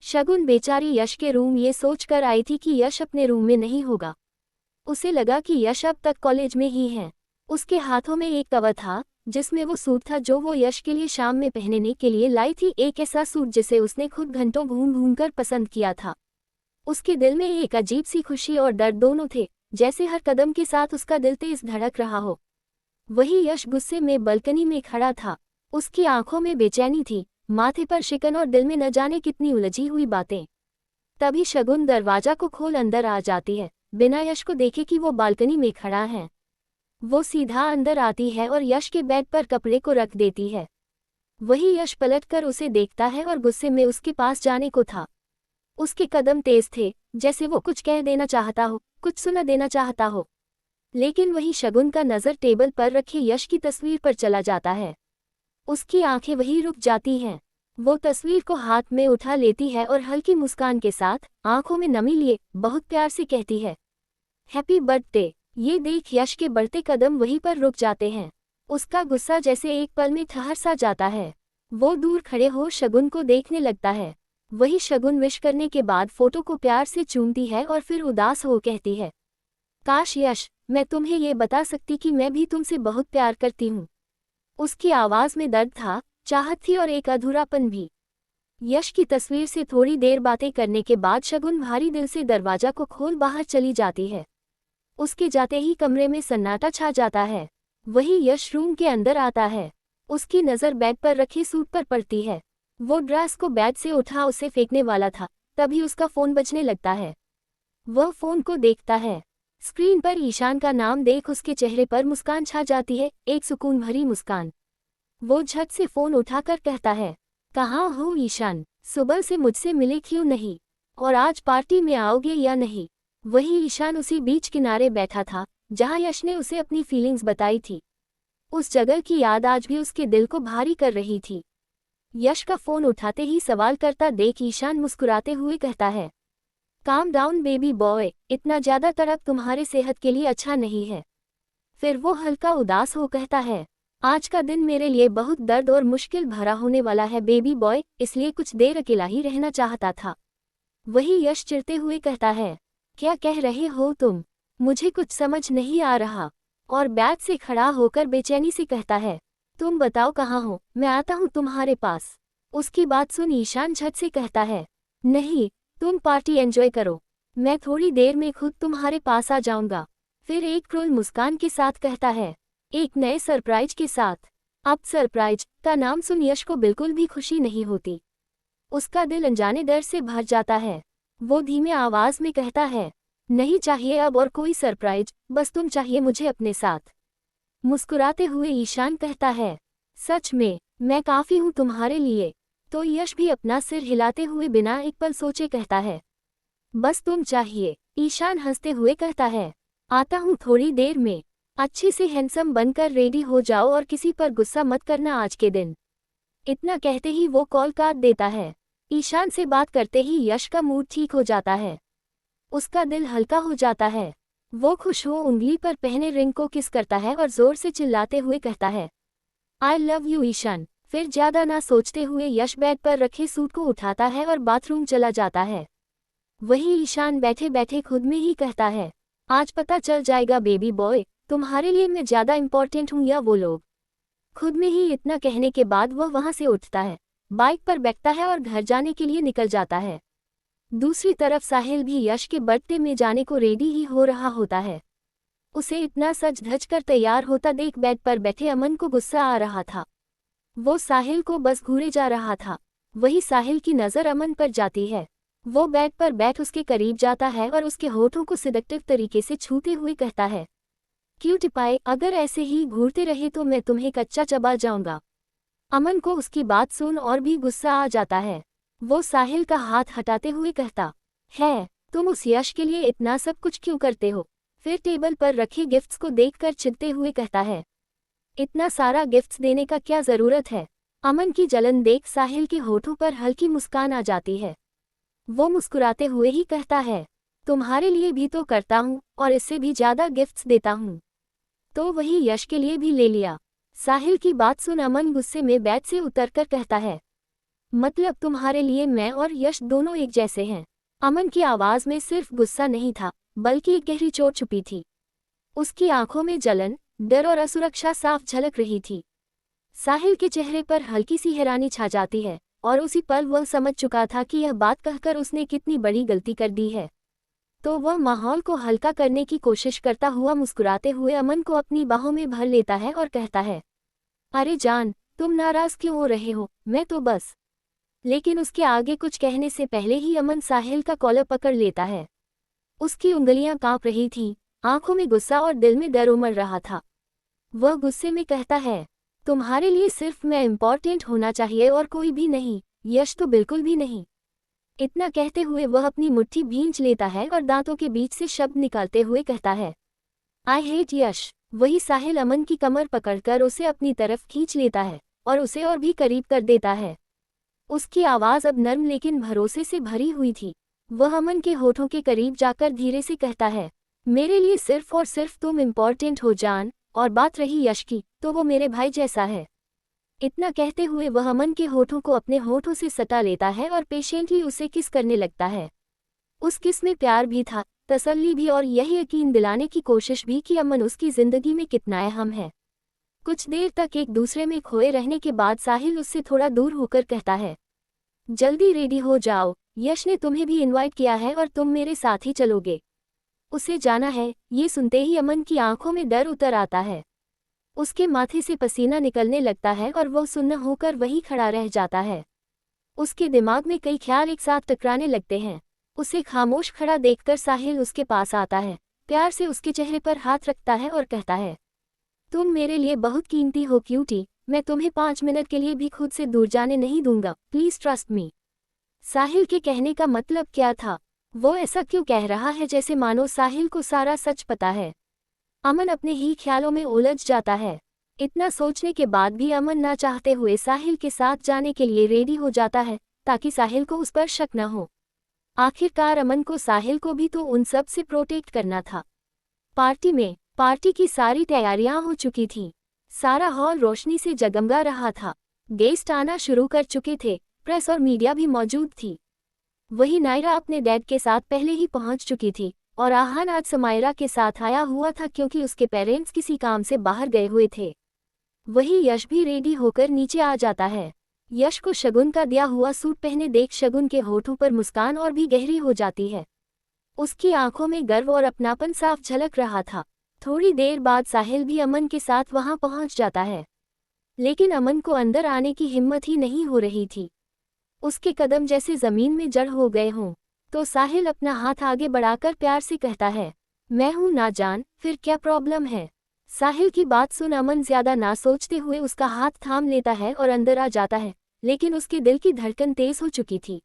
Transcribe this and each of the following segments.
शगुन बेचारी यश के रूम ये सोचकर आई थी कि यश अपने रूम में नहीं होगा। उसे लगा कि यश अब तक कॉलेज में ही है। उसके हाथों में एक कवर था जिसमें वो सूट था जो वो यश के लिए शाम में पहनने के लिए लाई थी, एक ऐसा सूट जिसे उसने खुद घंटों घूम कर पसंद किया था। उसके दिल में एक अजीब सी खुशी और डर दोनों थे, जैसे हर कदम के साथ उसका दिल तेज धड़क रहा हो। वही यश गुस्से में बालकनी में खड़ा था। उसकी आंखों में बेचैनी थी, माथे पर शिकन और दिल में न जाने कितनी उलझी हुई बातें। तभी शगुन दरवाजा को खोल अंदर आ जाती है, बिना यश को देखे कि वो बालकनी में खड़ा है। वो सीधा अंदर आती है और यश के बेड पर कपड़े को रख देती है। वही यश पलटकर उसे देखता है और गुस्से में उसके पास जाने को था। उसके कदम तेज थे, जैसे वो कुछ कह देना चाहता हो, कुछ सुना देना चाहता हो। लेकिन वही शगुन का नज़र टेबल पर रखे यश की तस्वीर पर चला जाता है। उसकी आंखें वहीं रुक जाती हैं। वो तस्वीर को हाथ में उठा लेती है और हल्की मुस्कान के साथ, आंखों में नमी लिए, बहुत प्यार से कहती है, हैप्पी बर्थडे। ये देख यश के बढ़ते कदम वहीं पर रुक जाते हैं। उसका गुस्सा जैसे एक पल में ठहर सा जाता है। वो दूर खड़े हो शगुन को देखने लगता है। वही शगुन विश करने के बाद फोटो को प्यार से चूमती है और फिर उदास हो कहती है, काश यश, मैं तुम्हें ये बता सकती कि मैं भी तुमसे बहुत प्यार करती हूँ। उसकी आवाज़ में दर्द था, चाहत थी और एक अधूरापन भी। यश की तस्वीर से थोड़ी देर बातें करने के बाद शगुन भारी दिल से दरवाजा को खोल बाहर चली जाती है। उसके जाते ही कमरे में सन्नाटा छा जाता है। वही यश रूम के अंदर आता है। उसकी नज़र बेड पर रखे सूट पर पड़ती है। वो ड्रेस को बेड से उठा उसे फेंकने वाला था, तभी उसका फ़ोन बजने लगता है। वह फ़ोन को देखता है। स्क्रीन पर ईशान का नाम देख उसके चेहरे पर मुस्कान छा जाती है, एक सुकून भरी मुस्कान। वो झट से फ़ोन उठाकर कहता है, कहाँ हो ईशान, सुबह से मुझसे मिले क्यों नहीं, और आज पार्टी में आओगे या नहीं। वही ईशान उसी बीच किनारे बैठा था जहां यश ने उसे अपनी फीलिंग्स बताई थी। उस जगह की याद आज भी उसके दिल को भारी कर रही थी। यश का फ़ोन उठाते ही सवाल करता देख ईशान मुस्कुराते हुए कहता है, काम डाउन बेबी बॉय, इतना ज़्यादा तड़प तुम्हारे सेहत के लिए अच्छा नहीं है। फिर वो हल्का उदास हो कहता है, आज का दिन मेरे लिए बहुत दर्द और मुश्किल भरा होने वाला है बेबी बॉय, इसलिए कुछ देर अकेला ही रहना चाहता था। वही यश चिढ़ते हुए कहता है, क्या कह रहे हो तुम, मुझे कुछ समझ नहीं आ रहा। और बेड से खड़ा होकर बेचैनी से कहता है, तुम बताओ कहाँ हो, मैं आता हूँ तुम्हारे पास। उसकी बात सुन ईशान झट से कहता है, नहीं, तुम पार्टी एंजॉय करो, मैं थोड़ी देर में खुद तुम्हारे पास आ जाऊंगा। फिर एक क्रूर मुस्कान के साथ कहता है, एक नए सरप्राइज के साथ। अब सरप्राइज का नाम सुन यश को बिल्कुल भी खुशी नहीं होती। उसका दिल अनजाने डर से भर जाता है। वो धीमे आवाज में कहता है, नहीं चाहिए अब और कोई सरप्राइज, बस तुम चाहिए मुझे अपने साथ। मुस्कुराते हुए ईशान कहता है, सच में, मैं काफ़ी हूँ तुम्हारे लिए। तो यश भी अपना सिर हिलाते हुए बिना एक पल सोचे कहता है, बस तुम चाहिए। ईशान हंसते हुए कहता है, आता हूँ थोड़ी देर में। अच्छे से हैंडसम बनकर रेडी हो जाओ और किसी पर गुस्सा मत करना आज के दिन। इतना कहते ही वो कॉल काट देता है। ईशान से बात करते ही यश का मूड ठीक हो जाता है। उसका दिल हल्का हो जाता है। वो खुश हो उंगली पर पहने रिंग को किस करता है और जोर से चिल्लाते हुए कहता है, आई लव यू ईशान। फिर ज्यादा ना सोचते हुए यश बेड पर रखे सूट को उठाता है और बाथरूम चला जाता है। वही ईशान बैठे बैठे खुद में ही कहता है, आज पता चल जाएगा बेबी बॉय, तुम्हारे लिए मैं ज्यादा इंपॉर्टेंट हूँ या वो लोग। खुद में ही इतना कहने के बाद वह वहां से उठता है, बाइक पर बैठता है और घर जाने के लिए निकल जाता है। दूसरी तरफ साहिल भी यश के बर्थडे में जाने को रेडी ही हो रहा होता है। उसे इतना सज धज कर तैयार होता देख बेड पर बैठे अमन को गुस्सा आ रहा था। वो साहिल को बस घूरे जा रहा था। वही साहिल की नज़र अमन पर जाती है। वो बेड पर बैठ उसके करीब जाता है और उसके होठों को सिदकटिव तरीके से छूते हुए कहता है, क्यों टिपाए, अगर ऐसे ही घूरते रहे तो मैं तुम्हें कच्चा चबा जाऊंगा। अमन को उसकी बात सुन और भी गुस्सा आ जाता है। वो साहिल का हाथ हटाते हुए कहता है, तुम उस यश के लिए इतना सब कुछ क्यों करते हो। फिर टेबल पर रखे गिफ्ट्स को देखकर चिढ़ते हुए कहता है, इतना सारा गिफ्ट्स देने का क्या ज़रूरत है। अमन की जलन देख साहिल के होठों पर हल्की मुस्कान आ जाती है। वो मुस्कुराते हुए ही कहता है, तुम्हारे लिए भी तो करता हूँ और इससे भी ज़्यादा गिफ्ट्स देता हूँ। तो वही यश के लिए भी ले लिया। साहिल की बात सुन अमन गुस्से में बेड से उतरकर कहता है, मतलब तुम्हारे लिए मैं और यश दोनों एक जैसे हैं। अमन की आवाज में सिर्फ गुस्सा नहीं था, बल्कि एक गहरी चोट छुपी थी। उसकी आंखों में जलन, डर और असुरक्षा साफ झलक रही थी। साहिल के चेहरे पर हल्की सी हैरानी छा जाती है, और उसी पल वह समझ चुका था कि यह बात कहकर उसने कितनी बड़ी गलती कर दी है। तो वह माहौल को हल्का करने की कोशिश करता हुआ मुस्कुराते हुए अमन को अपनी बाहों में भर लेता है और कहता है, अरे जान, तुम नाराज क्यों हो रहे हो, मैं तो बस। लेकिन उसके आगे कुछ कहने से पहले ही अमन साहिल का कॉलर पकड़ लेता है। उसकी उंगलियां कांप रही थीं, आंखों में गुस्सा और दिल में डर उमड़ रहा था। वह गुस्से में कहता है, तुम्हारे लिए सिर्फ मैं इम्पोर्टेंट होना चाहिए और कोई भी नहीं, यश तो बिल्कुल भी नहीं। इतना कहते हुए वह अपनी मुट्ठी भींच लेता है और दांतों के बीच से शब्द निकालते हुए कहता है, आई हेट यश। वही साहिल अमन की कमर पकड़कर उसे अपनी तरफ खींच लेता है और उसे और भी करीब कर देता है। उसकी आवाज़ अब नर्म लेकिन भरोसे से भरी हुई थी। वह अमन के होठों के करीब जाकर धीरे से कहता है, मेरे लिए सिर्फ और सिर्फ तुम इम्पोर्टेंट हो जान, और बात रही यश की, तो वो मेरे भाई जैसा है। इतना कहते हुए वह अमन के होठों को अपने होठों से सटा लेता है और पेशेंटली उसे किस करने लगता है। उस किस में प्यार भी था, तसल्ली भी, और यही यकीन दिलाने की कोशिश भी कि अमन उसकी जिंदगी में कितना अहम है। कुछ देर तक एक दूसरे में खोए रहने के बाद साहिल उससे थोड़ा दूर होकर कहता है, जल्दी रेडी हो जाओ, यश ने तुम्हें भी इनवाइट किया है और तुम मेरे साथ ही चलोगे। उसे जाना है। ये सुनते ही अमन की आंखों में डर उतर आता है। उसके माथे से पसीना निकलने लगता है और वह सुन्न होकर वहीं खड़ा रह जाता है। उसके दिमाग में कई ख्याल एक साथ टकराने लगते हैं। उसे खामोश खड़ा देखकर साहिल उसके पास आता है, प्यार से उसके चेहरे पर हाथ रखता है और कहता है, तुम मेरे लिए बहुत कीमती हो क्यूटी, मैं तुम्हें 5 मिनट के लिए भी खुद से दूर जाने नहीं दूंगा, प्लीज ट्रस्ट मी। साहिल के कहने का मतलब क्या था? वो ऐसा क्यों कह रहा है जैसे मानो साहिल को सारा सच पता है? अमन अपने ही ख्यालों में उलझ जाता है। इतना सोचने के बाद भी अमन ना चाहते हुए साहिल के साथ जाने के लिए रेडी हो जाता है, ताकि साहिल को उस पर शक न हो। आखिरकार अमन को साहिल को भी तो उन सब से प्रोटेक्ट करना था। पार्टी की सारी तैयारियां हो चुकी थीं। सारा हॉल रोशनी से जगमगा रहा था। गेस्ट आना शुरू कर चुके थे, प्रेस और मीडिया भी मौजूद थी। वही नायरा अपने डैड के साथ पहले ही पहुंच चुकी थी, और आहान आज समायरा के साथ आया हुआ था क्योंकि उसके पेरेंट्स किसी काम से बाहर गए हुए थे। वही यश भी रेडी होकर नीचे आ जाता है। यश को शगुन का दिया हुआ सूट पहने देख शगुन के होठों पर मुस्कान और भी गहरी हो जाती है। उसकी आंखों में गर्व और अपनापन साफ झलक रहा था। थोड़ी देर बाद साहिल भी अमन के साथ वहां पहुंच जाता है, लेकिन अमन को अंदर आने की हिम्मत ही नहीं हो रही थी। उसके कदम जैसे जमीन में जड़ हो गए हों। तो साहिल अपना हाथ आगे बढ़ाकर प्यार से कहता है, मैं हूं ना जान, फिर क्या प्रॉब्लम है? साहिल की बात सुन अमन ज्यादा ना सोचते हुए उसका हाथ थाम लेता है और अंदर आ जाता है, लेकिन उसके दिल की धड़कन तेज हो चुकी थी।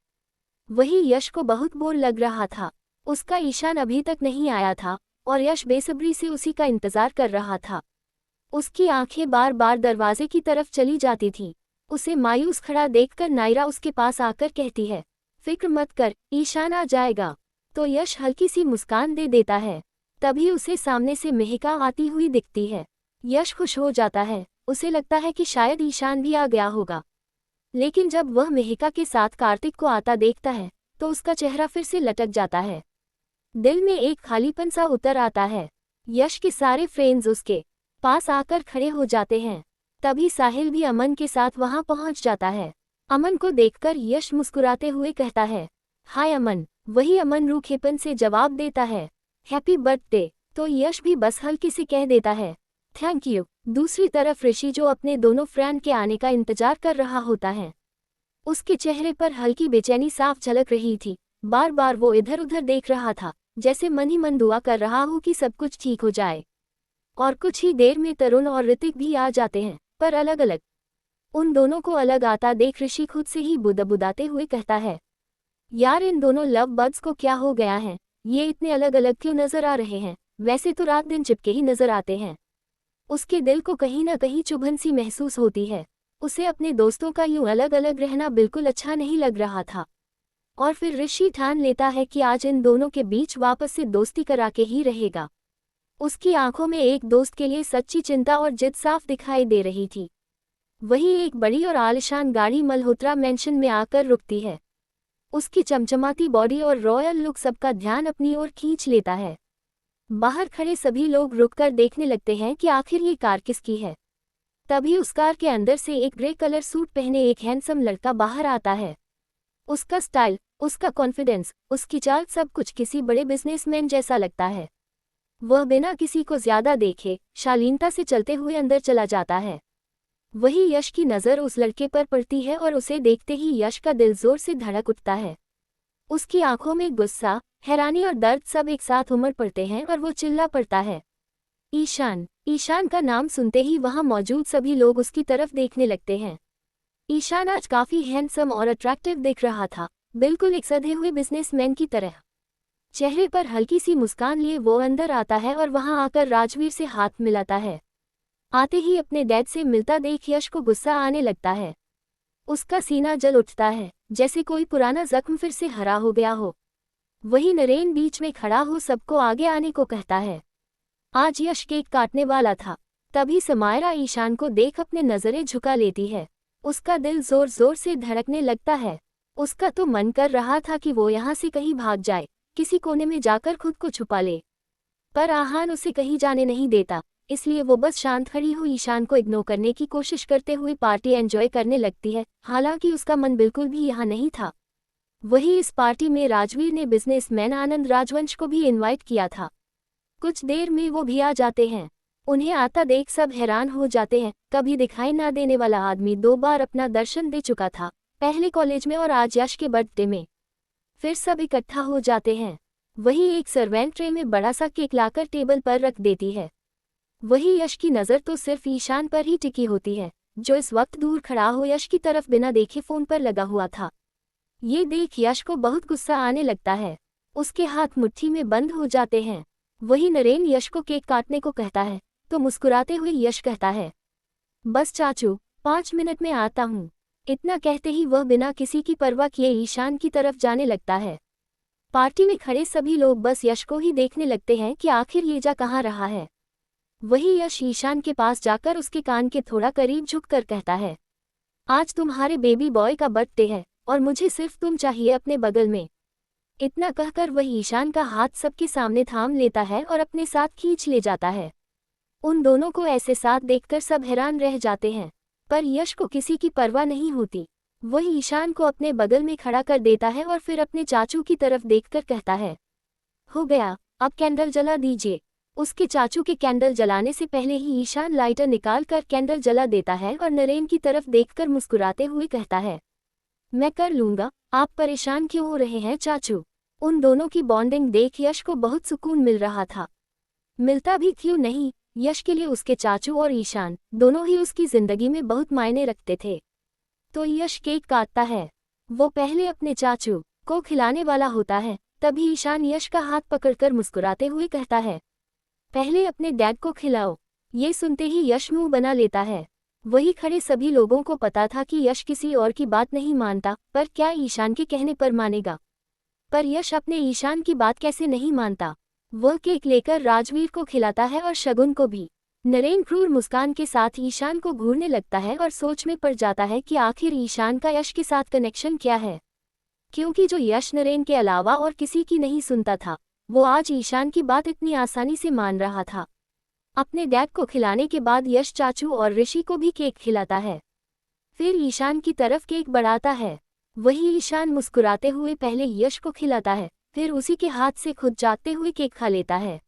वही यश को बहुत बोर लग रहा था। उसका ईशान अभी तक नहीं आया था और यश बेसब्री से उसी का इंतजार कर रहा था। उसकी आंखें बार बार दरवाजे की तरफ चली जाती थीं। उसे मायूस खड़ा देखकर नायरा उसके पास आकर कहती है, फिक्र मत कर, ईशान आ जाएगा। तो यश हल्की सी मुस्कान दे देता है। तभी उसे सामने से मेहिका आती हुई दिखती है। यश खुश हो जाता है। उसे लगता है कि शायद ईशान भी आ गया होगा। लेकिन जब वह मेहिका के साथ कार्तिक को आता देखता है तो उसका चेहरा फिर से लटक जाता है। दिल में एक खालीपन सा उतर आता है। यश के सारे फ्रेंड्स उसके पास आकर खड़े हो जाते हैं। तभी साहिल भी अमन के साथ वहां पहुंच जाता है। अमन को देखकर यश मुस्कुराते हुए कहता है, हाय अमन। वही अमन रूखेपन से जवाब देता है, हैप्पी बर्थडे। तो यश भी बस हल्के से कह देता है, थैंक यू। दूसरी तरफ ऋषि, जो अपने दोनों फ्रेंड के आने का इंतजार कर रहा होता है, उसके चेहरे पर हल्की बेचैनी साफ झलक रही थी। बार बार वो इधर उधर देख रहा था, जैसे मन ही मन दुआ कर रहा हो कि सब कुछ ठीक हो जाए। और कुछ ही देर में तरुण और ऋतिक भी आ जाते हैं, पर अलग अलग। उन दोनों को अलग आता देख ऋषि खुद से ही बुदबुदाते हुए कहता है, यार इन दोनों लव बर्ड्स को क्या हो गया है? ये इतने अलग अलग क्यों नजर आ रहे हैं? वैसे तो रात दिन चिपके ही नजर आते हैं। उसके दिल को कहीं ना कहीं चुभन सी महसूस होती है। उसे अपने दोस्तों का यूं अलग अलग रहना बिल्कुल अच्छा नहीं लग रहा था। और फिर ऋषि ठान लेता है कि आज इन दोनों के बीच वापस से दोस्ती करा के ही रहेगा। उसकी आंखों में एक दोस्त के लिए सच्ची चिंता और जिद साफ दिखाई दे रही थी। वही एक बड़ी और आलिशान गाड़ी मल्होत्रा मैंशन में आकर रुकती है। उसकी चमचमाती बॉडी और रॉयल लुक सबका ध्यान अपनी ओर खींच लेता है। बाहर खड़े सभी लोग रुककर देखने लगते हैं कि आखिर ये कार किसकी है। तभी उस कार के अंदर से एक ग्रे कलर सूट पहने एक हैंडसम लड़का बाहर आता है। उसका स्टाइल, उसका कॉन्फिडेंस, उसकी चाल सब कुछ किसी बड़े बिजनेसमैन जैसा लगता है। वह बिना किसी को ज्यादा देखे शालीनता से चलते हुए अंदर चला जाता है। वही यश की नज़र उस लड़के पर पड़ती है और उसे देखते ही यश का दिल जोर से धड़क उठता है। उसकी आंखों में गुस्सा, हैरानी और दर्द सब एक साथ उमड़ पड़ते हैं और वो चिल्ला पड़ता है, ईशान। ईशान का नाम सुनते ही वहां मौजूद सभी लोग उसकी तरफ देखने लगते हैं। ईशान आज काफी हैंडसम और अट्रैक्टिव दिख रहा था, बिल्कुल एक सधे हुए बिजनेसमैन की तरह। चेहरे पर हल्की सी मुस्कान लिए वो अंदर आता है और वहां आकर राजवीर से हाथ मिलाता है। आते ही अपने डैड से मिलता देख यश को गुस्सा आने लगता है। उसका सीना जल उठता है, जैसे कोई पुराना जख्म फिर से हरा हो गया हो। वही नरेन बीच में खड़ा हो सबको आगे आने को कहता है। आज यश केक काटने वाला था, तभी समायरा ईशान को देख अपने नजरें झुका लेती है। उसका दिल जोर जोर से धड़कने लगता है। उसका तो मन कर रहा था कि वो यहाँ से कहीं भाग जाए, किसी कोने में जाकर खुद को छुपा ले, पर आहान उसे कहीं जाने नहीं देता, इसलिए वो बस शांत खड़ी हुई ईशान को इग्नोर करने की कोशिश करते हुए पार्टी एंजॉय करने लगती है। हालांकि उसका मन बिल्कुल भी यहाँ नहीं था। वही इस पार्टी में राजवीर ने बिजनेसमैन आनंद राजवंश को भी इनवाइट किया था। कुछ देर में वो भी आ जाते हैं। उन्हें आता देख सब हैरान हो जाते हैं। कभी दिखाई ना देने वाला आदमी 2 बार अपना दर्शन दे चुका था, पहले कॉलेज में और आज यश के बर्थडे में। फिर सब इकट्ठा हो जाते हैं। वही एक सर्वेंट ट्रे में बड़ा सा केक लाकर टेबल पर रख देती है। वही यश की नज़र तो सिर्फ ईशान पर ही टिकी होती है, जो इस वक्त दूर खड़ा हो यश की तरफ बिना देखे फोन पर लगा हुआ था। ये देख यश को बहुत गुस्सा आने लगता है। उसके हाथ मुट्ठी में बंद हो जाते हैं। वही नरेन यश को केक काटने को कहता है, तो मुस्कुराते हुए यश कहता है, बस चाचू 5 मिनट में आता हूँ। इतना कहते ही वह बिना किसी की परवाह किए ईशान की तरफ जाने लगता है। पार्टी में खड़े सभी लोग बस यश को ही देखने लगते हैं कि आखिर ये जा कहाँ रहा है। वही यश ईशान के पास जाकर उसके कान के थोड़ा करीब झुककर कहता है, आज तुम्हारे बेबी बॉय का बर्थडे है और मुझे सिर्फ तुम चाहिए अपने बगल में। इतना कहकर वह ईशान का हाथ सबके सामने थाम लेता है और अपने साथ खींच ले जाता है। उन दोनों को ऐसे साथ देखकर सब हैरान रह जाते हैं, पर यश को किसी की परवाह नहीं होती। वह ईशान को अपने बगल में खड़ा कर देता है और फिर अपने चाचू की तरफ देखकर कहता है, हो गया, अब कैंडल जला दीजिए। उसके चाचू के कैंडल जलाने से पहले ही ईशान लाइटर निकाल कर कैंडल जला देता है और नरेन की तरफ देखकर मुस्कुराते हुए कहता है, मैं कर लूंगा, आप परेशान क्यों हो रहे हैं चाचू। उन दोनों की बॉन्डिंग देख यश को बहुत सुकून मिल रहा था। मिलता भी क्यों नहीं, यश के लिए उसके चाचू और ईशान दोनों ही उसकी जिंदगी में बहुत मायने रखते थे। तो यश केक काटता है। वो पहले अपने चाचू को खिलाने वाला होता है, तभी ईशान यश का हाथ पकड़कर मुस्कुराते हुए कहता है, पहले अपने डैड को खिलाओ। ये सुनते ही यश मुंह बना लेता है। वही खड़े सभी लोगों को पता था कि यश किसी और की बात नहीं मानता, पर क्या ईशान के कहने पर मानेगा। पर यश अपने ईशान की बात कैसे नहीं मानता। वह केक लेकर राजवीर को खिलाता है और शगुन को भी। नरेन क्रूर मुस्कान के साथ ईशान को घूरने लगता है और सोच में पड़ जाता है कि आखिर ईशान का यश के साथ कनेक्शन क्या है, क्योंकि जो यश नरेन के अलावा और किसी की नहीं सुनता था, वो आज ईशान की बात इतनी आसानी से मान रहा था। अपने डैड को खिलाने के बाद यश चाचू और ऋषि को भी केक खिलाता है। फिर ईशान की तरफ केक बढ़ाता है। वही ईशान मुस्कुराते हुए पहले यश को खिलाता है, फिर उसी के हाथ से खुद जाते हुए केक खा लेता है।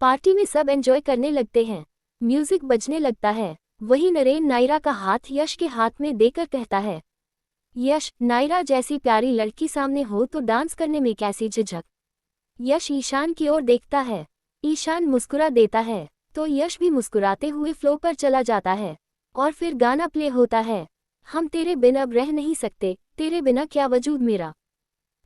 पार्टी में सब एंजॉय करने लगते हैं। म्यूजिक बजने लगता है। वही नरेन नायरा का हाथ यश के हाथ में देकर कहता है, यश, नायरा जैसी प्यारी लड़की सामने हो तो डांस करने में कैसी झिझक। यश ईशान की ओर देखता है। ईशान मुस्कुरा देता है, तो यश भी मुस्कुराते हुए फ्लो पर चला जाता है और फिर गाना प्ले होता है, हम तेरे बिना अब रह नहीं सकते, तेरे बिना क्या वजूद मेरा।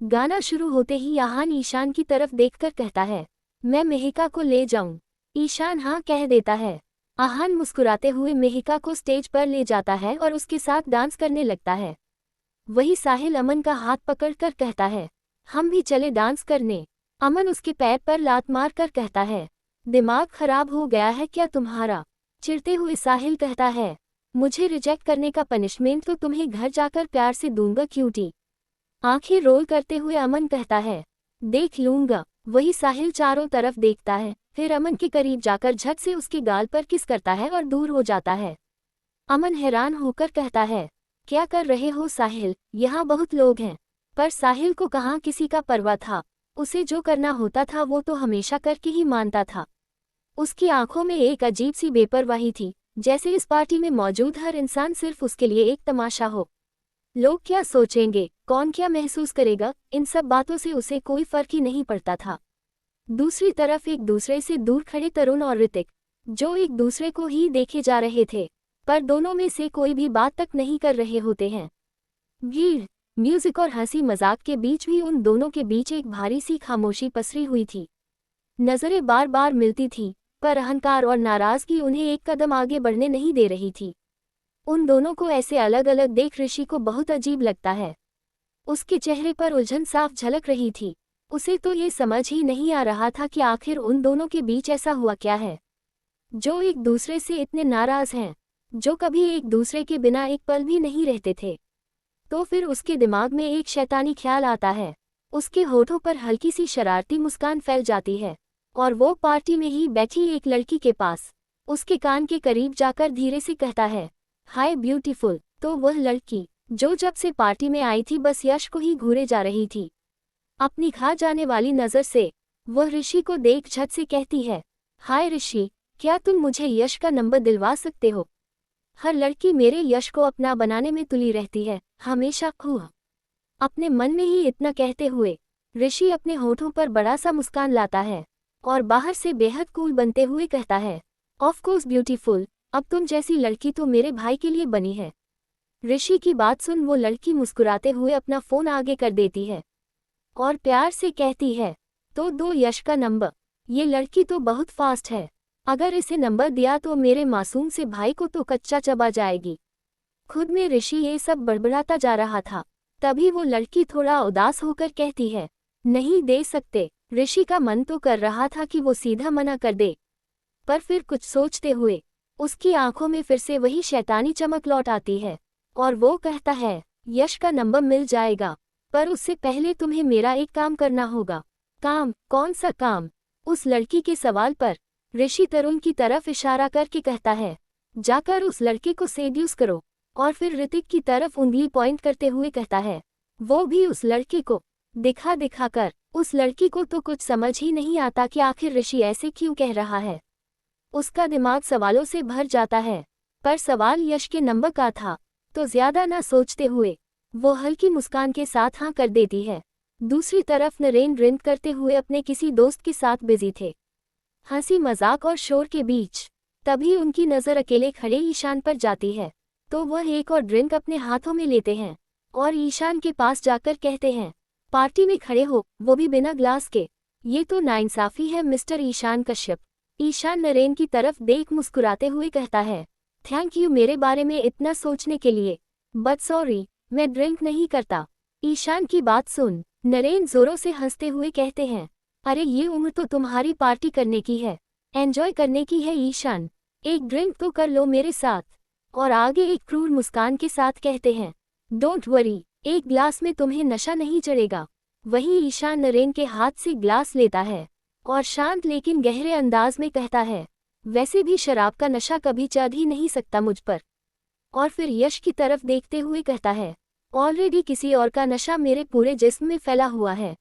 गाना शुरू होते ही आहान ईशान की तरफ देखकर कहता है, मैं मेहिका को ले जाऊं। ईशान हाँ कह देता है। आहान मुस्कुराते हुए मेहिका को स्टेज पर ले जाता है और उसके साथ डांस करने लगता है। वही साहिल अमन का हाथ पकड़कर कहता है, हम भी चले डांस करने। अमन उसके पैर पर लात मार कर कहता है, दिमाग खराब हो गया है क्या तुम्हारा। चिढ़ते हुए साहिल कहता है, मुझे रिजेक्ट करने का पनिशमेंट तो तुम्हें घर जाकर प्यार से दूंगा क्यूटी। आंखें रोल करते हुए अमन कहता है, देख लूंगा। वही साहिल चारों तरफ देखता है, फिर अमन के करीब जाकर झट से उसके गाल पर किस करता है और दूर हो जाता है। अमन हैरान होकर कहता है, क्या कर रहे हो साहिल, यहाँ बहुत लोग हैं। पर साहिल को कहाँ किसी का परवाह था, उसे जो करना होता था वो तो हमेशा करके ही मानता था। उसकी आंखों में एक अजीब सी बेपरवाही थी, जैसे इस पार्टी में मौजूद हर इंसान सिर्फ उसके लिए एक तमाशा हो। लोग क्या सोचेंगे, कौन क्या महसूस करेगा, इन सब बातों से उसे कोई फर्क ही नहीं पड़ता था। दूसरी तरफ एक दूसरे से दूर खड़े तरुण और ऋतिक, जो एक दूसरे को ही देखे जा रहे थे, पर दोनों में से कोई भी बात तक नहीं कर रहे होते हैं। भीड़, म्यूजिक और हंसी मजाक के बीच भी उन दोनों के बीच एक भारी सी खामोशी पसरी हुई थी। नजरें बार बार मिलती थीं, पर अहंकार और नाराजगी उन्हें एक कदम आगे बढ़ने नहीं दे रही थी। उन दोनों को ऐसे अलग अलग देख ऋषि को बहुत अजीब लगता है। उसके चेहरे पर उलझन साफ झलक रही थी। उसे तो ये समझ ही नहीं आ रहा था कि आखिर उन दोनों के बीच ऐसा हुआ क्या है, जो एक दूसरे से इतने नाराज हैं, जो कभी एक दूसरे के बिना एक पल भी नहीं रहते थे। तो फिर उसके दिमाग में एक शैतानी ख्याल आता है। उसके होठों पर हल्की सी शरारती मुस्कान फैल जाती है, और वो पार्टी में ही बैठी एक लड़की के पास उसके कान के करीब जाकर धीरे से कहता है, हाय ब्यूटीफुल। तो वह लड़की, जो जब से पार्टी में आई थी बस यश को ही घूरे जा रही थी, अपनी खा जाने वाली नज़र से वह ऋषि को देख झट से कहती है, हाय ऋषि, क्या तुम मुझे यश का नंबर दिलवा सकते हो? हर लड़की मेरे यश को अपना बनाने में तुली रहती है, हमेशा खूह। अपने मन में ही इतना कहते हुए ऋषि अपने होठों पर बड़ा सा मुस्कान लाता है और बाहर से बेहद कूल बनते हुए कहता है, ऑफ कोर्स ब्यूटीफुल, अब तुम जैसी लड़की तो मेरे भाई के लिए बनी है। ऋषि की बात सुन वो लड़की मुस्कुराते हुए अपना फोन आगे कर देती है और प्यार से कहती है, तो दो यश का नंबर। ये लड़की तो बहुत फास्ट है, अगर इसे नंबर दिया तो मेरे मासूम से भाई को तो कच्चा चबा जाएगी। खुद में ऋषि ये सब बड़बड़ाता जा रहा था, तभी वो लड़की थोड़ा उदास होकर कहती है, नहीं दे सकते। ऋषि का मन तो कर रहा था कि वो सीधा मना कर दे, पर फिर कुछ सोचते हुए उसकी आंखों में फिर से वही शैतानी चमक लौट आती है और वो कहता है, यश का नंबर मिल जाएगा, पर उससे पहले तुम्हें मेरा एक काम करना होगा। काम? कौन सा काम? उस लड़की के सवाल पर ऋषि तरुण की तरफ इशारा करके कहता है, जाकर उस लड़के को सेड्यूस करो। और फिर ऋतिक की तरफ उंगली पॉइंट करते हुए कहता है, वो भी उस लड़के को दिखा दिखा कर। उस लड़की को तो कुछ समझ ही नहीं आता कि आखिर ऋषि ऐसे क्यों कह रहा है। उसका दिमाग सवालों से भर जाता है, पर सवाल यश के नंबर का था, तो ज्यादा ना सोचते हुए वो हल्की मुस्कान के साथ हाँ कर देती है। दूसरी तरफ नरेन ड्रिंक करते हुए अपने किसी दोस्त के साथ बिजी थे। हंसी मजाक और शोर के बीच तभी उनकी नज़र अकेले खड़े ईशान पर जाती है, तो वह एक और ड्रिंक अपने हाथों में लेते हैं और ईशान के पास जाकर कहते हैं, पार्टी में खड़े हो, वो भी बिना ग्लास के, ये तो नाइंसाफी है मिस्टर ईशान कश्यप। ईशान नरेन की तरफ देख मुस्कुराते हुए कहता है, थैंक यू मेरे बारे में इतना सोचने के लिए, बट सॉरी, मैं ड्रिंक नहीं करता। ईशान की बात सुन नरेन जोरों से हंसते हुए कहते हैं, अरे ये उम्र तो तुम्हारी पार्टी करने की है, एंजॉय करने की है ईशान, एक ड्रिंक तो कर लो मेरे साथ। और आगे एक क्रूर मुस्कान के साथ कहते हैं, डोंट वरी, एक ग्लास में तुम्हें नशा नहीं चढ़ेगा। वहीं ईशान नरेन के हाथ से ग्लास लेता है और शांत लेकिन गहरे अंदाज में कहता है, वैसे भी शराब का नशा कभी चढ़ ही नहीं सकता मुझ पर। और फिर यश की तरफ देखते हुए कहता है, ऑलरेडी किसी और का नशा मेरे पूरे जिस्म में फैला हुआ है।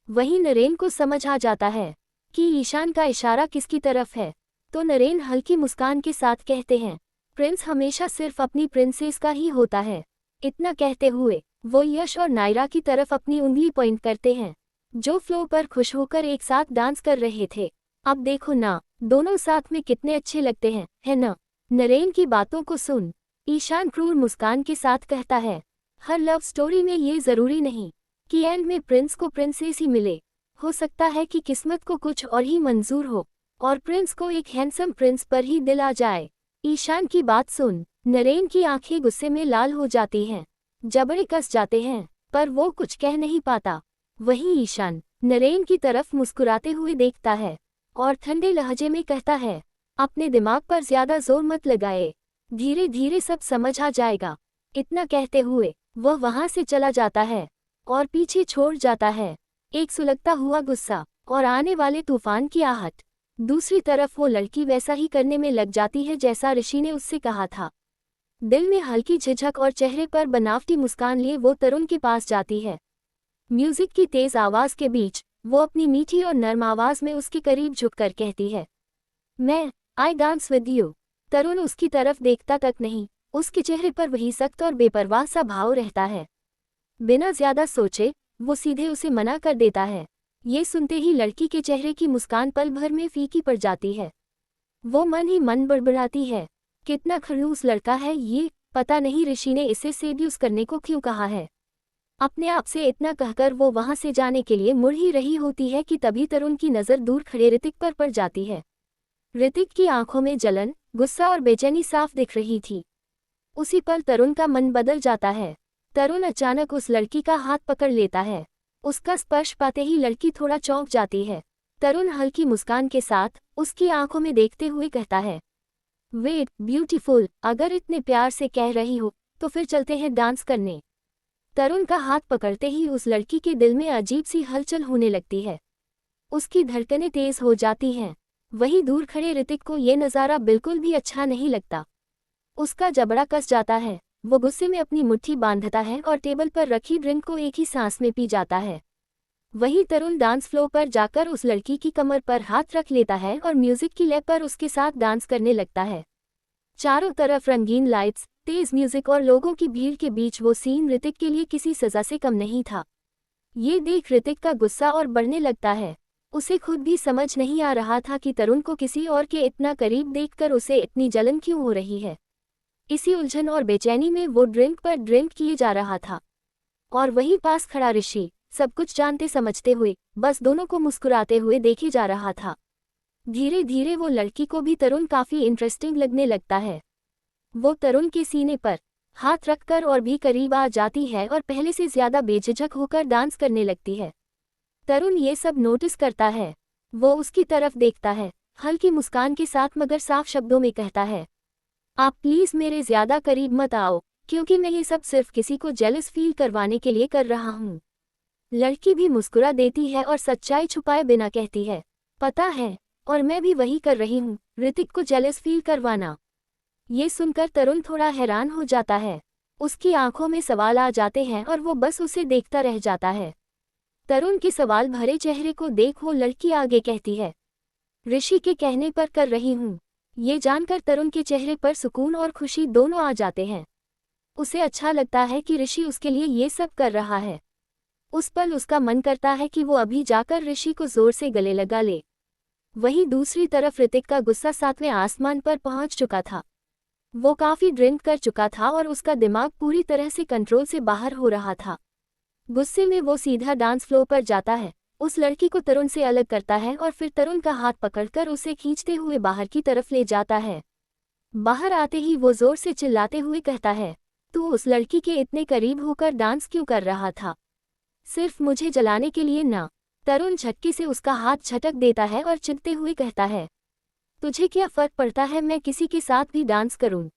वहीं नरेन को समझ आ जाता है कि ईशान का इशारा किसकी तरफ है, तो नरेन हल्की मुस्कान के साथ कहते हैं, प्रिंस हमेशा सिर्फ अपनी प्रिंसेस का ही होता है। इतना कहते हुए वो यश और नायरा की तरफ अपनी उंगली पॉइंट करते हैं, जो फ्लोर पर खुश होकर एक साथ डांस कर रहे थे। अब देखो ना, दोनों साथ में कितने अच्छे लगते हैं, है ना? नरेन की बातों को सुन ईशान क्रूर मुस्कान के साथ कहता है, हर लव स्टोरी में ये जरूरी नहीं कि एंड में प्रिंस को प्रिंसेस ही मिले, हो सकता है कि किस्मत को कुछ और ही मंजूर हो और प्रिंस को एक हैंडसम प्रिंस पर ही दिल आ जाए। ईशान की बात सुन नरेन की आंखें गुस्से में लाल हो जाती हैं, जबड़े कस जाते हैं, पर वो कुछ कह नहीं पाता। वहीं ईशान नरेन की तरफ मुस्कुराते हुए देखता है और ठंडे लहजे में कहता है, अपने दिमाग पर ज्यादा जोर मत लगाए, धीरे धीरे सब समझ आ जाएगा। इतना कहते हुए वह वहां से चला जाता है और पीछे छोड़ जाता है एक सुलगता हुआ गुस्सा और आने वाले तूफान की आहट। दूसरी तरफ वो लड़की वैसा ही करने में लग जाती है जैसा ऋषि ने उससे कहा था। दिल में हल्की झिझक और चेहरे पर बनावटी मुस्कान लिए वो तरुण के पास जाती है। म्यूजिक की तेज आवाज के बीच वो अपनी मीठी और नर्म आवाज में उसके करीब झुककर कहती है, मैं आई डांस विद यू। तरुण उसकी तरफ देखता तक नहीं, उसके चेहरे पर वही सख्त और बेपरवाह सा भाव रहता है। बिना ज्यादा सोचे वो सीधे उसे मना कर देता है। ये सुनते ही लड़की के चेहरे की मुस्कान पल भर में फीकी पड़ जाती है। वो मन ही मन बड़बड़ाती है, कितना खड़ूस लड़का है ये, पता नहीं ऋषि ने इसे सेड्यूस करने को क्यों कहा है। अपने आप से इतना कहकर वो वहां से जाने के लिए मुड़ ही रही होती है कि तभी तरुण की नज़र दूर खड़े ऋतिक पर पड़ जाती है। ऋतिक की आंखों में जलन, गुस्सा और बेचैनी साफ दिख रही थी। उसी पल तरुण का मन बदल जाता है। तरुण अचानक उस लड़की का हाथ पकड़ लेता है। उसका स्पर्श पाते ही लड़की थोड़ा चौंक जाती है। तरुण हल्की मुस्कान के साथ उसकी आंखों में देखते हुए कहता है, वेट ब्यूटीफुल, अगर इतने प्यार से कह रही हो तो फिर चलते हैं डांस करने। तरुण का हाथ पकड़ते ही उस लड़की के दिल में अजीब सी हलचल होने लगती है। उसकी धड़कनें तेज हो जाती हैं। वहीं दूर खड़े ऋतिक को ये नज़ारा बिल्कुल भी अच्छा नहीं लगता। उसका जबड़ा कस जाता है। वो गुस्से में अपनी मुट्ठी बांधता है और टेबल पर रखी ड्रिंक को एक ही सांस में पी जाता है। वहीं तरुण डांस फ्लोर पर जाकर उस लड़की की कमर पर हाथ रख लेता है और म्यूजिक की लय पर उसके साथ डांस करने लगता है। चारों तरफ रंगीन लाइट्स, तेज म्यूजिक और लोगों की भीड़ के बीच वो सीन ऋतिक के लिए किसी सजा से कम नहीं था। ये देख ऋतिक का गुस्सा और बढ़ने लगता है। उसे खुद भी समझ नहीं आ रहा था कि तरुण को किसी और के इतना करीब देखकर उसे इतनी जलन क्यों हो रही है। इसी उलझन और बेचैनी में वो ड्रिंक पर ड्रिंक किए जा रहा था और वहीं पास खड़ा ऋषि सब कुछ जानते समझते हुए बस दोनों को मुस्कुराते हुए देखे जा रहा था। धीरे धीरे वो लड़की को भी तरुण काफी इंटरेस्टिंग लगने लगता है। वो तरुण के सीने पर हाथ रखकर और भी करीब आ जाती है और पहले से ज्यादा बेझिझक होकर डांस करने लगती है। तरुण ये सब नोटिस करता है। वो उसकी तरफ देखता है, हल्की मुस्कान के साथ मगर साफ शब्दों में कहता है, आप प्लीज मेरे ज्यादा करीब मत आओ, क्योंकि मैं ये सब सिर्फ किसी को जेलस फील करवाने के लिए कर रहा हूँ। लड़की भी मुस्कुरा देती है और सच्चाई छुपाए बिना कहती है, पता है, और मैं भी वही कर रही हूँ, ऋतिक को जेलस फील करवाना। ये सुनकर तरुण थोड़ा हैरान हो जाता है। उसकी आंखों में सवाल आ जाते हैं और वो बस उसे देखता रह जाता है। तरुण के सवाल भरे चेहरे को देख वो लड़की आगे कहती है, ऋषि के कहने पर कर रही हूँ। ये जानकर तरुण के चेहरे पर सुकून और खुशी दोनों आ जाते हैं। उसे अच्छा लगता है कि ऋषि उसके लिए ये सब कर रहा है। उस पल उसका मन करता है कि वो अभी जाकर ऋषि को जोर से गले लगा ले। वहीं दूसरी तरफ ऋतिक का गुस्सा सातवें आसमान पर पहुंच चुका था। वो काफी ड्रिंक कर चुका था और उसका दिमाग पूरी तरह से कंट्रोल से बाहर हो रहा था। गुस्से में वो सीधा डांस फ्लोर पर जाता है, उस लड़की को तरुण से अलग करता है और फिर तरुण का हाथ पकड़कर उसे खींचते हुए बाहर की तरफ ले जाता है। बाहर आते ही वो जोर से चिल्लाते हुए कहता है, तू उस लड़की के इतने करीब होकर डांस क्यों कर रहा था? सिर्फ मुझे जलाने के लिए ना। तरुण झटके से उसका हाथ झटक देता है और चिढ़ते हुए कहता है, तुझे क्या फर्क पड़ता है मैं किसी के साथ भी डांस करूं?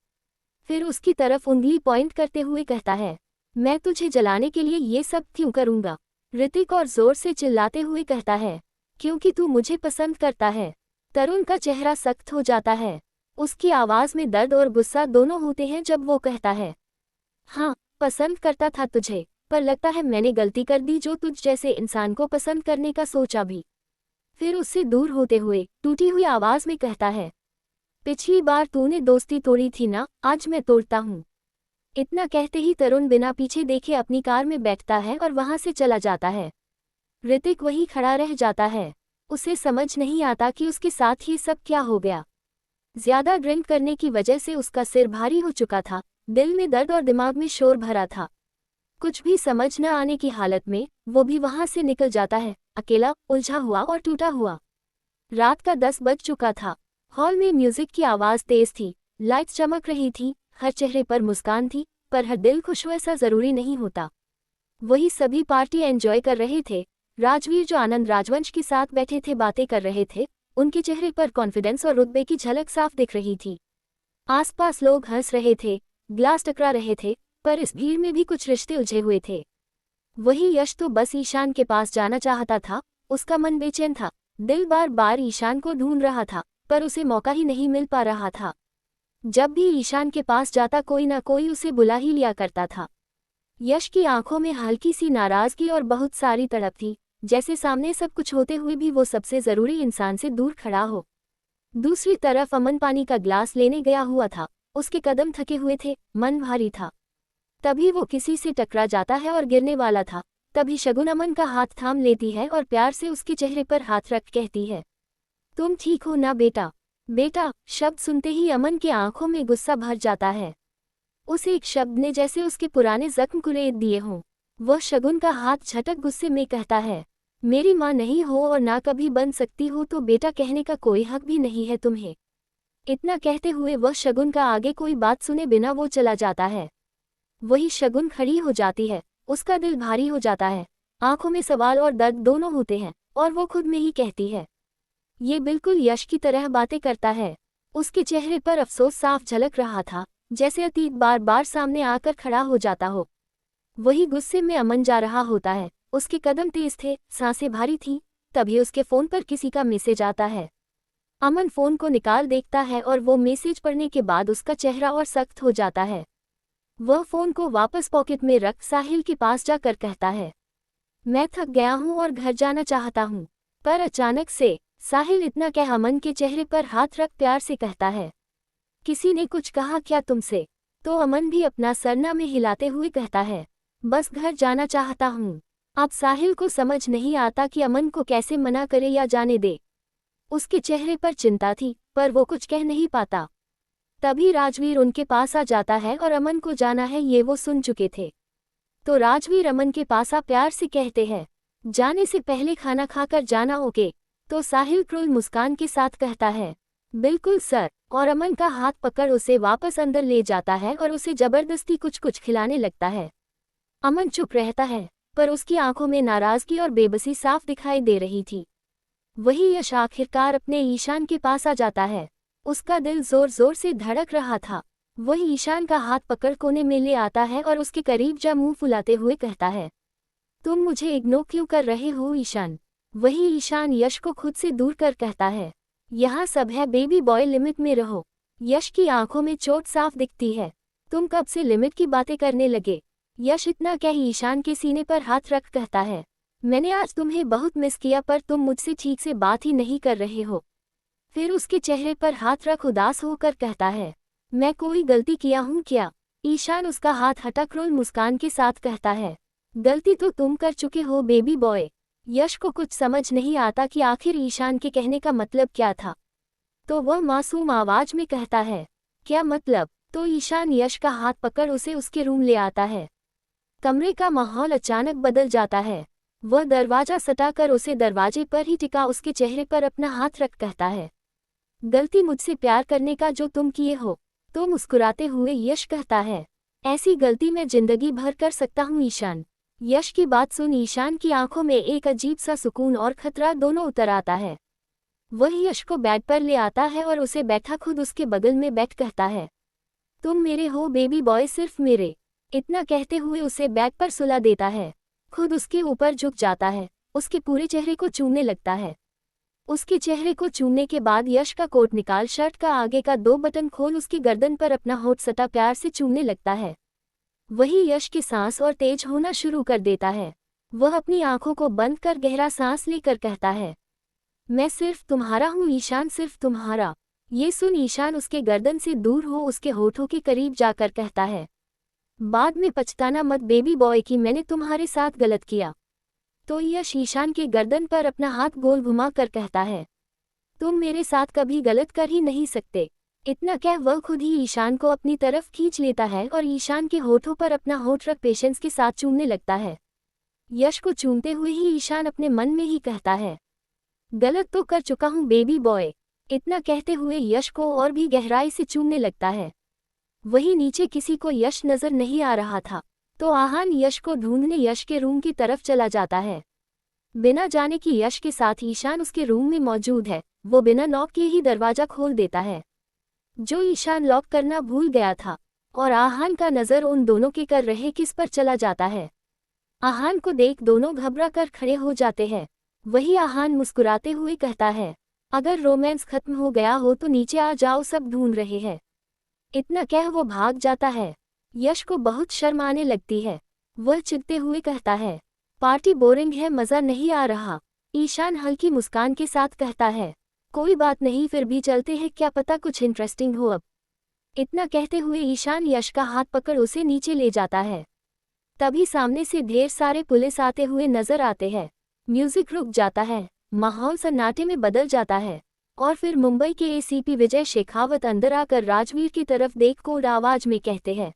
फिर उसकी तरफ उंगली पॉइंट करते हुए कहता है, मैं तुझे जलाने के लिए ये सब क्यों करूंगा? ऋतिक और जोर से चिल्लाते हुए कहता है, क्योंकि तू मुझे पसंद करता है। तरुण का चेहरा सख्त हो जाता है। उसकी आवाज में दर्द और गुस्सा दोनों होते हैं जब वो कहता है, हाँ, पसंद करता था तुझे, पर लगता है मैंने गलती कर दी जो तुझ जैसे इंसान को पसंद करने का सोचा भी। फिर उससे दूर होते हुए टूटी हुई आवाज में कहता है, पिछली बार तूने दोस्ती तोड़ी थी ना, आज मैं तोड़ता हूँ। इतना कहते ही तरुण बिना पीछे देखे अपनी कार में बैठता है और वहां से चला जाता है। ऋतिक वहीं खड़ा रह जाता है। उसे समझ नहीं आता कि उसके साथ ये सब क्या हो गया। ज्यादा ड्रिंक करने की वजह से उसका सिर भारी हो चुका था, दिल में दर्द और दिमाग में शोर भरा था। कुछ भी समझ न आने की हालत में वो भी वहां से निकल जाता है, अकेला, उलझा हुआ और टूटा हुआ। रात का 10 बज चुका था। हॉल में म्यूजिक की आवाज तेज थी, लाइट्स चमक रही थी, हर चेहरे पर मुस्कान थी, पर हर दिल खुश हो ऐसा जरूरी नहीं होता। वही सभी पार्टी एंजॉय कर रहे थे। राजवीर जो आनंद राजवंश के साथ बैठे थे बातें कर रहे थे, उनके चेहरे पर कॉन्फिडेंस और रुतबे की झलक साफ दिख रही थी। आसपास लोग हंस रहे थे, ग्लास टकरा रहे थे, पर इस भीड़ में भी कुछ रिश्ते उलझे हुए थे। वही यश तो बस ईशान के पास जाना चाहता था, उसका मन बेचैन था, दिल बार बार ईशान को ढूंढ रहा था, पर उसे मौका ही नहीं मिल पा रहा था। जब भी ईशान के पास जाता कोई ना कोई उसे बुला ही लिया करता था। यश की आंखों में हल्की सी नाराजगी और बहुत सारी तड़प थी, जैसे सामने सब कुछ होते हुए भी वो सबसे जरूरी इंसान से दूर खड़ा हो। दूसरी तरफ अमन पानी का ग्लास लेने गया हुआ था, उसके कदम थके हुए थे, मन भारी था। तभी वो किसी से टकरा जाता है और गिरने वाला था। तभी शगुन अमन का हाथ थाम लेती है और प्यार से उसके चेहरे पर हाथ रख कहती है, तुम ठीक हो ना बेटा? बेटा शब्द सुनते ही अमन की आंखों में गुस्सा भर जाता है। उस एक शब्द ने जैसे उसके पुराने जख्म कुरेद दिए हों। वह शगुन का हाथ झटक गुस्से में कहता है, मेरी माँ नहीं हो और ना कभी बन सकती हो तो बेटा कहने का कोई हक भी नहीं है तुम्हें। इतना कहते हुए वह शगुन का आगे कोई बात सुने बिना वो चला जाता है। वही शगुन खड़ी हो जाती है, उसका दिल भारी हो जाता है, आंखों में सवाल और दर्द दोनों होते हैं, और वो खुद में ही कहती है, ये बिल्कुल यश की तरह बातें करता है। उसके चेहरे पर अफसोस साफ झलक रहा था, जैसे अतीत बार बार सामने आकर खड़ा हो जाता हो। वही गुस्से में अमन जा रहा होता है, उसके कदम तेज थे, सांसें भारी थीं। तभी उसके फोन पर किसी का मैसेज आता है। अमन फोन को निकाल देखता है और वो मैसेज पढ़ने के बाद उसका चेहरा और सख्त हो जाता है। वह फोन को वापस पॉकेट में रख साहिल के पास जाकर कहता है, मैं थक गया हूँ और घर जाना चाहता हूँ। पर अचानक से साहिल इतना कह अमन के चेहरे पर हाथ रख प्यार से कहता है, किसी ने कुछ कहा क्या तुमसे? तो अमन भी अपना सरना में हिलाते हुए कहता है, बस घर जाना चाहता हूँ। अब साहिल को समझ नहीं आता कि अमन को कैसे मना करे या जाने दे। उसके चेहरे पर चिंता थी, पर वो कुछ कह नहीं पाता। तभी राजवीर उनके पास आ जाता है और अमन को जाना है ये वो सुन चुके थे। तो राजवीर अमन के पास आ प्यार से कहते हैं, जाने से पहले खाना खाकर जाना ओके? तो साहिल क्रूर मुस्कान के साथ कहता है, बिल्कुल सर, और अमन का हाथ पकड़ उसे वापस अंदर ले जाता है और उसे जबरदस्ती कुछ कुछ खिलाने लगता है। अमन चुप रहता है, पर उसकी आंखों में नाराजगी और बेबसी साफ दिखाई दे रही थी। वही यश आखिरकार अपने ईशान के पास आ जाता है। उसका दिल जोर जोर से धड़क रहा था। वही ईशान का हाथ पकड़ कोने में ले आता है और उसके करीब जा मुंह फुलाते हुए कहता है, तुम मुझे इग्नोर क्यों कर रहे हो ईशान? वही ईशान यश को खुद से दूर कर कहता है, यहाँ सब है बेबी बॉय, लिमिट में रहो। यश की आंखों में चोट साफ दिखती है। तुम कब से लिमिट की बातें करने लगे? यश इतना कह ईशान के सीने पर हाथ रख कहता है, मैंने आज तुम्हें बहुत मिस किया पर तुम मुझसे ठीक से बात ही नहीं कर रहे हो। फिर उसके चेहरे पर हाथ रख उदास होकर कहता है, मैं कोई गलती किया हूँ क्या? ईशान उसका हाथ हटा क्रूर मुस्कान के साथ कहता है, गलती तो तुम कर चुके हो बेबी बॉय। यश को कुछ समझ नहीं आता कि आखिर ईशान के कहने का मतलब क्या था। तो वह मासूम आवाज में कहता है, क्या मतलब? तो ईशान यश का हाथ पकड़ उसे उसके रूम ले आता है। कमरे का माहौल अचानक बदल जाता है। वह दरवाजा सटाकर उसे दरवाजे पर ही टिका उसके चेहरे पर अपना हाथ रख कहता है, गलती मुझसे प्यार करने का जो तुम किए हो। तो मुस्कुराते हुए यश कहता है, ऐसी गलती मैं जिंदगी भर कर सकता हूँ ईशान। यश की बात सुन ईशान की आंखों में एक अजीब सा सुकून और खतरा दोनों उतर आता है। वह यश को बेड पर ले आता है और उसे बैठा खुद उसके बगल में बैठ कहता है, तुम मेरे हो बेबी बॉय, सिर्फ मेरे। इतना कहते हुए उसे बेड पर सुला देता है। खुद उसके ऊपर झुक जाता है, उसके पूरे चेहरे को चूमने लगता है। उसके चेहरे को चूमने के बाद यश का कोट निकाल शर्ट का आगे का 2 बटन खोल उसकी गर्दन पर अपना होठ सटा प्यार से चूमने लगता है। वही यश की सांस और तेज होना शुरू कर देता है। वह अपनी आंखों को बंद कर गहरा सांस लेकर कहता है, मैं सिर्फ तुम्हारा हूँ ईशान, सिर्फ तुम्हारा। ये सुन ईशान उसके गर्दन से दूर हो उसके होठों के करीब जाकर कहता है, बाद में पछताना मत बेबी बॉय कि मैंने तुम्हारे साथ गलत किया। तो यश ईशान के गर्दन पर अपना हाथ गोल घुमा कर कहता है, तुम मेरे साथ कभी गलत कर ही नहीं सकते। इतना कह वह खुद ही ईशान को अपनी तरफ खींच लेता है और ईशान के होठों पर अपना होठ रख पेशेंस के साथ चूमने लगता है। यश को चूमते हुए ही ईशान अपने मन में ही कहता है, गलत तो कर चुका हूँ बेबी बॉय। इतना कहते हुए यश को और भी गहराई से चूमने लगता है। वहीं नीचे किसी को यश नजर नहीं आ रहा था, तो आहान यश को ढूंढने यश के रूम की तरफ चला जाता है। बिना जाने कि यश के साथ ईशान उसके रूम में मौजूद है, वो बिना नॉक किए ही दरवाजा खोल देता है। जो ईशान लॉक करना भूल गया था, और आहान का नज़र उन दोनों के कर रहे किस पर चला जाता है। आहान को देख दोनों घबरा कर खड़े हो जाते हैं। वही आहान मुस्कुराते हुए कहता है, अगर रोमांस खत्म हो गया हो तो नीचे आ जाओ, सब ढूंढ रहे हैं। इतना कह वो भाग जाता है। यश को बहुत शर्म आने लगती है। वह चिढ़ते हुए कहता है, पार्टी बोरिंग है, मज़ा नहीं आ रहा। ईशान हल्की मुस्कान के साथ कहता है, कोई बात नहीं, फिर भी चलते हैं, क्या पता कुछ इंटरेस्टिंग हो अब। इतना कहते हुए ईशान यश का हाथ पकड़ उसे नीचे ले जाता है। तभी सामने से ढेर सारे पुलिस आते हुए नजर आते हैं। म्यूजिक रुक जाता है, माहौल सन्नाटे में बदल जाता है, और फिर मुंबई के एसीपी विजय शेखावत अंदर आकर राजवीर की तरफ देख कोड आवाज में कहते हैं,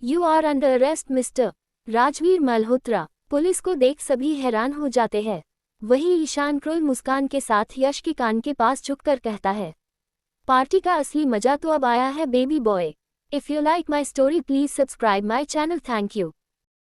you are under arrest mister Rajveer Malhotra. Police को देख सभी हैरान हो जाते हैं। वही ईशान क्रूर मुस्कान के साथ यश के कान के पास झुककर कहता है, पार्टी का असली मजा तो अब आया है baby boy. If you like my story please subscribe my channel. Thank you.